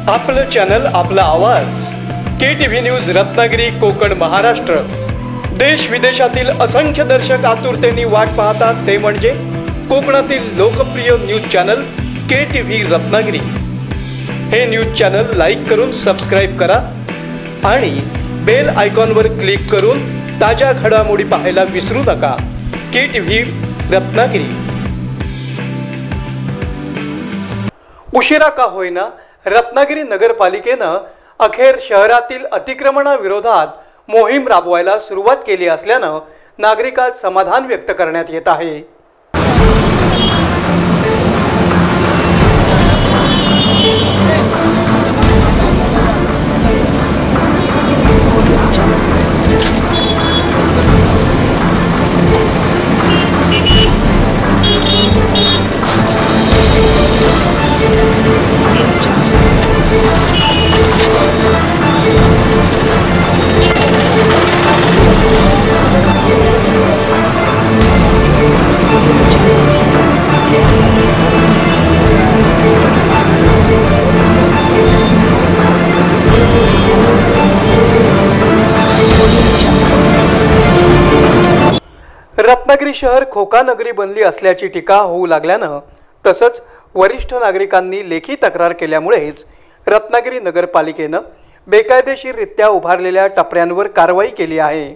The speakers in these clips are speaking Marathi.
आपलं चॅनल, आपला आवाज. KTV news Ratnagiri, Konkan, Maharashtra. देश विदेशातील असंख्य दर्शक आतुरतेने वाट पाहतात ते म्हणजे कोकणातील लोकप्रिय न्यूज चॅनल KTV रत्नागिरी. हे न्यूज चॅनल लाईक करून सबस्क्राइब करा आणि बेल आयकॉनवर क्लिक करून ताज्या घडामोडी पाहायला विसरू नका. KTV रत्नागिरी. उशिरा का होईना रत्नागिरी नगरपालिकेनं अखेर शहरातील अतिक्रमणाविरोधात मोहीम राबवायला सुरुवात केली असल्यानं नागरिकात समाधान व्यक्त करण्यात येत आहे. रत्नागिरी शहर खोका नगरी बनली असल्याची टीका होऊ लागल्यानं तसंच वरिष्ठ नागरिकांनी लेखी तक्रार केल्यामुळेच रत्नागिरी नगरपालिकेनं बेकायदेशीररित्या उभारलेल्या टपऱ्यांवर कारवाई केली आहे.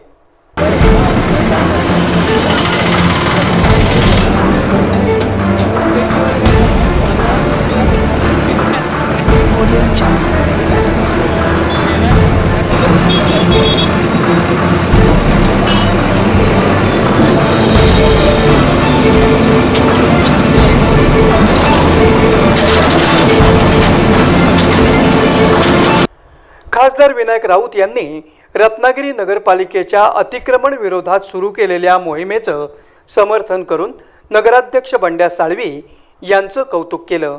खासदार विनायक राऊत यांनी रत्नागिरी नगरपालिकेच्या अतिक्रमण विरोधात सुरू केलेल्या मोहिमेचं समर्थन करून नगराध्यक्ष बंड्या साळवी यांचं कौतुक केलं.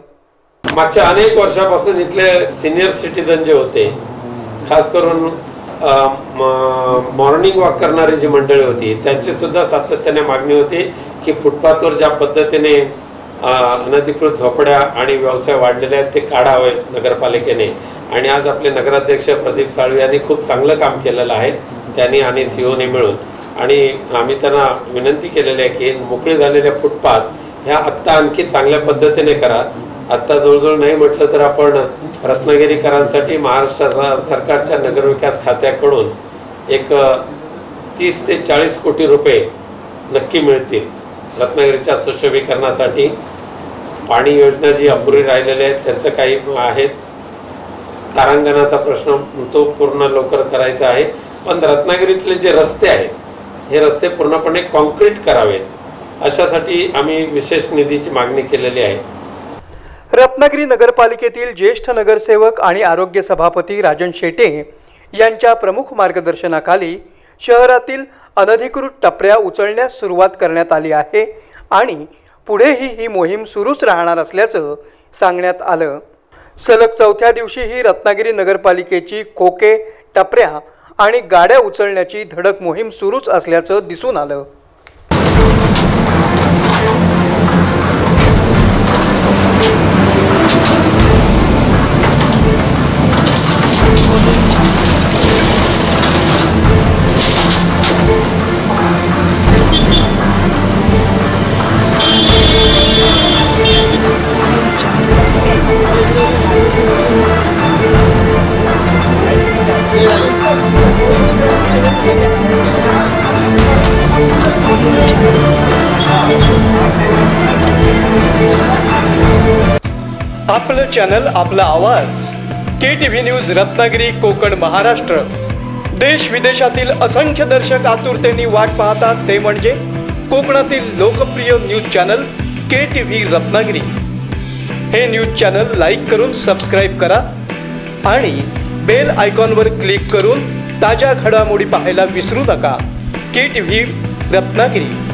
मागच्या अनेक वर्षापासून इथले सिनियर सिटीजन जे होते, खास करून मॉर्निंग वॉक करणारी जी मंडळी होती, त्यांची सुद्धा सातत्याने मागणी होती की फुटपाथवर ज्या पद्धतीने अनधिकृत झोपड्या आणि व्यवसाय वाढलेले आहेत ते काढावे नगरपालिकेने. आणि आज आपले नगराध्यक्ष प्रदीप साळवी यांनी खूप चांगलं काम केलेलं आहे, त्यांनी आणि सीओने मिळून. आणि आम्ही त्यांना विनंती केलेली आहे की मोकळे झालेल्या फुटपाथ ह्या आत्ता आणखी चांगल्या पद्धतीने करा. आत्ता जवळजवळ नाही म्हटलं तर आपण रत्नागिरीकरांसाठी महाराष्ट्र सरकारच्या नगरविकास खात्याकडून एक 30 ते 40 कोटी रुपये नक्की मिळतील रत्नागिरीच्या सुशोभीकरणासाठी. पाणी योजना जी अपुरी राहिलेली आहेत त्यांचं काही आहेत, तारांगणाचा प्रश्न तो पूर्ण लवकर करायचा आहे. पण रत्नागिरीतले जे रस्ते आहेत हे रस्ते पूर्णपणे कॉन्क्रीट करावेत, अशासाठी आम्ही विशेष निधीची मागणी केलेली आहे. रत्नागिरी नगरपालिकेतील ज्येष्ठ नगरसेवक आणि आरोग्य सभापती राजन शेटे यांच्या प्रमुख मार्गदर्शनाखाली शहरातील अनधिकृत टपऱ्या उचलण्यास सुरुवात करण्यात आली आहे आणि पुढेही ही मोहीम सुरूच राहणार असल्याचं सांगण्यात आलं. सलग चौथ्या दिवशीही रत्नागिरी नगरपालिकेची खोके, टपऱ्या आणि गाड्या उचलण्याची धडक मोहीम सुरूच असल्याचं दिसून आलं. आपलं चॅनल, आपला आवाज. KTV news Ratnagiri, Konkan, Maharashtra. देश विदेशातील असंख्य दर्शक आतुरतेने वाट पाहतात ते म्हणजे कोकणातील लोकप्रिय न्यूज चॅनल KTV रत्नागिरी. हे न्यूज चॅनल लाईक करून सबस्क्राइब करा आणि बेल आयकॉनवर क्लिक करून ताज्या घडामोडी पाहायला विसरू नका. KTV रत्नागिरी.